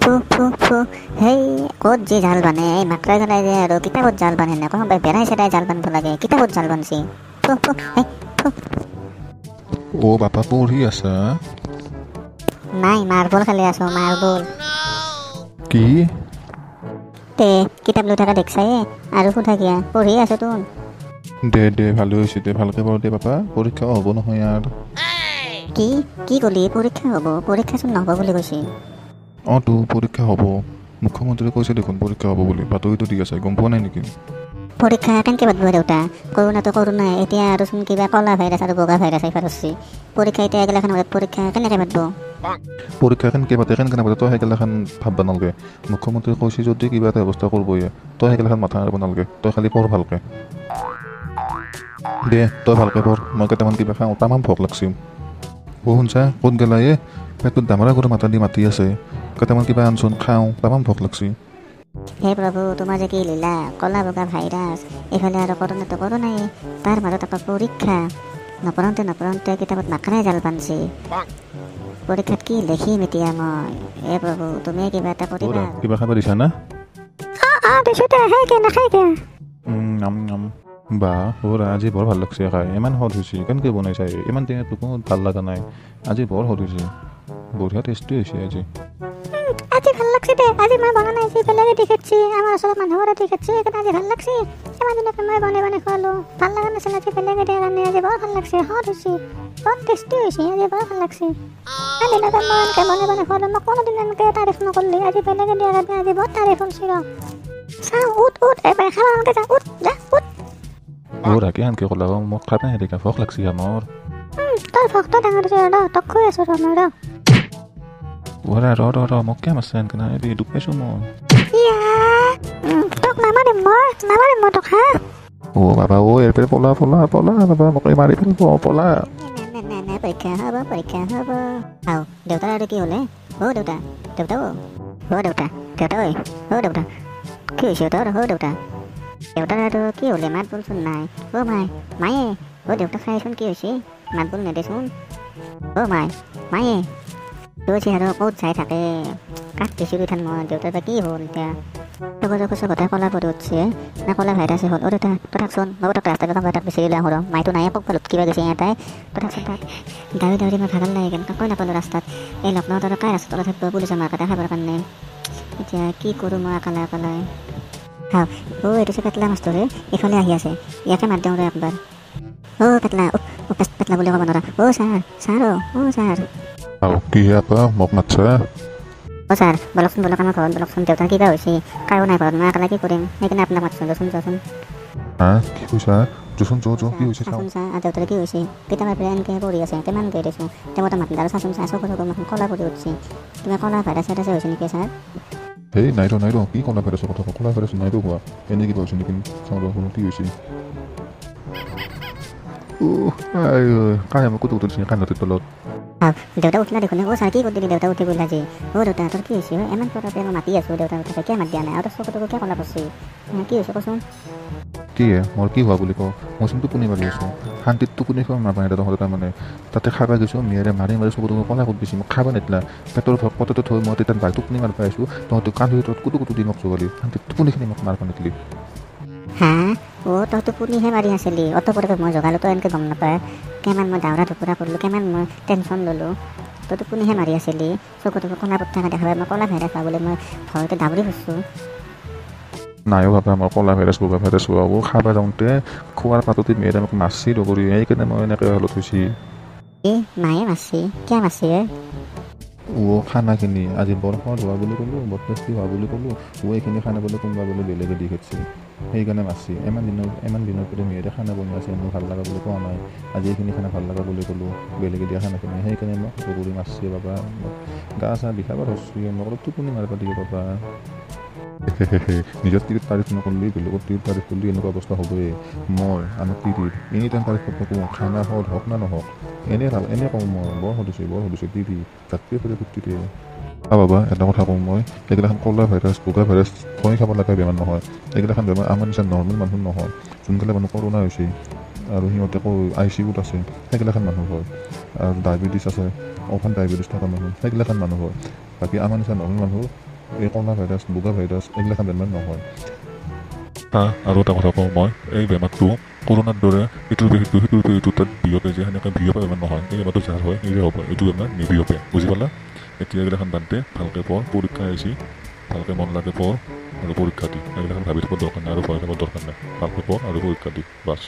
ফু ফু ফু সেই ক'ত যে জাল বানে এই মাকৰা গলাই যে আৰু কিতাপত জাল বানে নে কোনোবাই বেৰাই চেৰাই জাল বান্ধিব লাগে কিতাপত জাল বান্ধছি ফু ফু সেই ফু বাপা পঢ়ি আছা নাই মাৰ্বল খেলি আছো মাৰ্বল কি তে কিতাপ লৈ থকা দেখছাই আৰু সোধা কিয়া পঢ়ি আছো তোন দে ভালে হৈছে দে ভালকে পঢ় দে পাপা পৰীক্ষা হ'ব নহয় ইয়াৰ কি ক'লি পৰীক্ষা হ'ব পৰীক্ষাচোন নহ'ব বুলি কৈছে তো পৰীক্ষা হ'ব মুখ্যমন্ত্ৰীয়ে কৈছে দেখোন পৰীক্ষা হ'ব বুলি বাতৰিটো দি আছে গম পোৱা নাই নেকি পৰীক্ষা কেনেকৈ পাতিব দেউতা কৰোণাটো কৰোণাই এতিয়া আৰুচোন কিবা কলা ভাইৰাছ আৰু বগা ভাইৰাছ আহিব ধৰিছে পৰীক্ষা এতিয়া এগিলাখান পৰীক্ষা কেনেকৈ পাতিব পৰীক্ষা কেনেকৈ পাতে তই সেইগিলাখান ভাববা নালাগে মুখ্যমন্ত্ৰীয়ে কৈছে যদি কিবা এটা ব্যৱস্থা কৰিবই তই সেইগিলাখান মাথা মাৰিব নালাগে তই খালি পঢ় ভালকৈ দে তই ভালকৈ পঢ় মই কেইটামান কিবা খাওঁ তামান ভোক লাগছি শুনছা ক'ত গেলা পেটটোত ডামৰা কৰি মাতি আছে কেইটামান কিবা আনচোন খাওঁ তামান ভোক লাগছি হে প্ৰভু তোমাৰ যে কি লীলা কলা বগা ভাইৰাছ এইফালে আৰু কৰোণাটো কৰোণাই তাৰ মাজত আকৌ পৰীক্ষা নপঢ়োঁতে কিতাপত মাকৰাই জাল বান্ধছি পৰীক্ষাত কি লিখিম এতিয়া মই হে প্ৰভু তুমি কিবা এটা কৰিবা কিবা খাব দিছা না বা আজি বৰ ভাল লাগছে খাই ইমান সদ হৈছে কেনেকৈ বনাইছা ইমান টেঙাটো কোনো ভাল লগা নাই আজি বৰ সদ হৈছে বঢ়িয়া টেষ্টি হৈছে আজি ভাল লাগছে দে আজি মই বনা নাই বেলেগে দেখাচ্ছি আমাৰ ওচৰত মানুহৰে দেখাচ্ছি সেইকাৰণে আজি ভাল লাগছে ইমান দিনকে মই বনাই খোৱালো ভাল লগা নাছিল আজি বেলেগে দিয়া কাৰণে আজি বৰ ভাল লাগছে সদ হৈছে বৰ টেষ্টি হৈছে আজি বৰ ভাল লাগছে দিনতে মই এনেকৈ বনাই খোৱালো মই কোনোদিন এনেকৈ তাৰিফ নকৰিলে আজি বেলেগে দিয়া কাৰণে আজি বৰ তাৰিফ হৈছে চাওঁ উঠ এবাৰ খাব এনেকৈ যা উঠ ৰাখি আনকৈ ক'লা মোক খাই নাই দেখা ভোক লাগছি মোৰ তই ভোকটো ডাঙৰ হৈছে তক কৈ আছো মই ৰ মোক কেম আছে এনেকৈ নাই দুখ পাইছোঁ মই তোক নামাৰিম মই তোক হা বাবা ইয়াৰ পৰা পলা বাবা মোক মাৰি পেলাব পলা পৰীক্ষা হ'ব দেউতাৰ আৰু কি হ'লে দেউতা কি হৈছে তোৰ দেউতাৰ আৰু কি হ'লে মাত বোলচোন নাই মায়ে দেউতা খাইচোন কি হৈছে মাত বোল নেদেচোন মায়ে তই আৰু ক'ত চাই থাকে কাক দিছোঁ উঠান মই দেউতাৰ বা কি হ'ল এতিয়া গোটেই কলা পৰি উঠছে না কলা ভাইৰাছে হ'ল দেউতা তই থাকচোন মই তাক ৰাস্তাত তাক বিচাৰি লৈ আহোঁ মাইটো নাই পক পালত কিবা গৈছে এটাই তই থাকচোন তাক দাউৰি মই ভাগৰ লাগে কাকৈ নাপালোঁ ৰাস্তাত এই লক্ষ্ণৌত আৰু কাই ৰাস্তাত থাকিব পুলিচে মাৰ কাটা খাবৰ কাৰণে এতিয়া কি কৰোঁ মই অকলে এইটো পেটলা মাছটোৰে এইফালে আহি আছে ইয়াকে মাত দিওঁ একবাৰ পেটলা বুলি ক'ব নোৱাৰা ছাৰ কি আপা মোক মাতছা ছাৰ বলকচোন আমাৰ ঘৰত বলকচোন দেউতাৰ কিবা হৈছে কাৰো নাই ঘৰত মই একেলা কি কৰিম সেইকাৰণে আপোনাক মাতচোন যোৱাচোন কি কৈছা কি হৈছে দেউতাৰ কি হৈছে কেতিয়াবা পৰা এনেকৈ পৰি আছে কিমান গৈ দিছোঁ তেওঁ মাতি আৰু চাচোন চকু কলা পৰি উঠছে কিবা কলা ভাইৰাছ হৈছে নেকি ছাৰ নাই ৰ কি কলা ভাইৰাছৰ কথা কলা ভাইৰাছ নাই হোৱা এনেই কিবা হৈছে নেকি চাওঁ কি হৈছে কাই মোক ক'তো উঠিছে কান্দটিৰ তলত দেউতা উঠিলা দেখোন ছাৰ কি কৰি দেউতা উঠি গ'ল আজি দেউতা তোৰ কি হৈছে ইমান পৰতে মই মাতি আছোঁ দেউতা কিয় মাত দিয়া নাই আৰু চকুটো কিয় কলা পৰছি কি হৈছে কচোন কি মোৰ কি হোৱা বুলি কওঁ মইচোন টোপনি মাৰি আছোঁ শান্তিত টোপনি খাব নাপায় তহঁতে তাৰমানে তাতে খাব গৈছোঁ মিয়াৰে মাৰি চকুটো কলা ক'ত গৈছে মোক খাব নিদিলা পেটৰ পটটো থৈ মই তেতিয়া বাই টোপনি মাৰি পাই আছোঁ তহঁতে কান্দুৰি তহঁত কুটু দি মোক চোৱালি শান্তিত টোপনিখিনি মোক মাৰিব নিদিলি তই টোপনিহে মাৰি আছিলি অত পটকে মই জগালোঁ তই এনেকৈ গম নাপায় কিমান মই দাউৰা ঢুকুৰা কৰিলোঁ কিমান মই টেনশ্যন ল'লোঁ তই টোপনিহে মাৰি আছিলি চকুটো কলা পৰি থকা দেখা পাই মই কলা ভাইৰাছ পাবলৈ মই ভয়তে দাউৰি ফুৰিছোঁ নাইও ভাবা মই কলা ভাইৰাছ বগা ভাইৰাছ হোৱাব খাব যাওঁতে খোৱাৰ পাততে মেয়েৰে মোক মাছি নকৰি সেইকাৰণে মই এনেকৈ হালত হৈছে মায়ে মাছি কিয় মাছি খানাখিনি আজি বৰ সোৱাদ হোৱা বুলি ক'লোঁ বৰ টেষ্টি হোৱা বুলি ক'লোঁ এইখিনি খানা বোলে কোনোবা বোলে বেলেগে দি খেদিছে সেইকাৰণে মাছি ইমান দিনৰ পৰা মেয়েৰে খানা বনোৱা আছে মোৰ ভাল লগা বুলি কোৱা নাই আজি এইখিনি খানা ভাল লগা বুলি ক'লোঁ বেলেগে দিয়া খানাখিনি সেইকাৰণে মোক জগৰি মাছছে বাবা গা চা বিষাব ধৰছি মই অলপ টোপনি মাৰিব দিয়ে বাবা নিজৰ টিভিত তাৰিফ নকৰিলে বেলেগৰ টিভিত তাৰিফ কৰিলে এনেকুৱা অৱস্থা হ'বই মই আমাৰ টিভিত এনি টাইম তাৰিফ নকৰোঁ খানা সদ হওক না নহওক এনে কওঁ মই বৰ সুধিছোঁ টিভি তাতকৈ ফেৰে ফূৰ্তিতে বাবা এটা কথা কওঁ মই এইগিলাখন কলা ভাইৰাছ বগা ভাইৰাছ ভয় খাব লগা বেমাৰ নহয় এইগিলাখন বেমাৰ আমাৰ নিচিনা নৰ্মেল মানুহ নহয় যোনকালে মানুহ কৰোণা হৈছে আৰু সিহঁতে ICUত আছে সেইগিলাখন মানুহ হয় আৰু ডায়েবেটিছ আছে অকণ ডায়েবেটিছ থকা মানুহ সেইগিলাখন মানুহ হয় বাকী আমাৰ নিচিনা নৰ্মেল মানুহ এই কৰোণা ভাইৰাছ বগা ভাইৰাছ এইগিলাখান বেমাৰ নহয়। আৰু এটা কথা কওঁ মই, এই বেমাৰটো কৰোণাৰ দৰে ইটোৰ পেশীটো সিটোৰ পেশীটো তাত বিয়পে যে সেনেকৈ বিয়পা বেমাৰ নহয়। এই বেমাৰটো যাৰ হয় নিজে হ'ব, এইটো বেমাৰ নিবিয়পে। বুজি পালা? এতিয়া এইগিলাখান বাদ দে, ভালকৈ পঢ়, পৰীক্ষা আহিছে, ভালকৈ মন লাগে পঢ় আৰু পৰীক্ষা দি। এইগিলাখান ভাবি থাকিব দৰকাৰ নাই আৰু ভয় খাব দৰকাৰ নাই। ভালকৈ পঢ় আৰু পৰীক্ষা দি, বাছ।